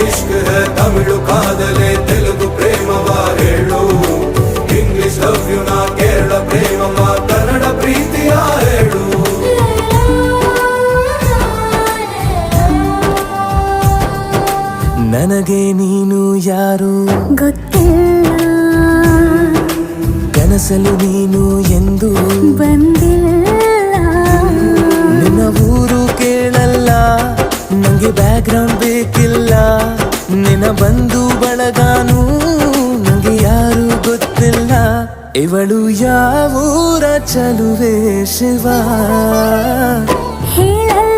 ಇಷ್ಕ್ high Tamil ಕಾದಲೆ Telugu ಪ್ರೇಮವ ಹೇಳು English love you ನಾ ಕೇರಳ ಪ್ರೇಮವ ಕನ್ನಡ ಪ್ರೀತಿಯ ಹೇಳು ನನಗೆ ನೀನು ಯಾರು ಗೊತ್ತಿಲ್ಲ ಕನಸಲು ನೀನು ಎಂದು ಬಂದಿಲ್ಲ ನಿನ್ನ ಊರು ಕೇಳಲ್ಲ ನಂಗೆ ಬ್ಯಾಕ್ಗ್ರೌಂಡ್ ಬೇಕಿಲ್ಲ ನಿನ್ನ ಬಂಧು ಬಳಗಾನು ನಂಗೆ ಯಾರು ಗೊತ್ತಿಲ್ಲ ಇವಳು ಯಾವೂರ ಚಲುವೆ ಶಿವ ಹೇಳಲ್ಲ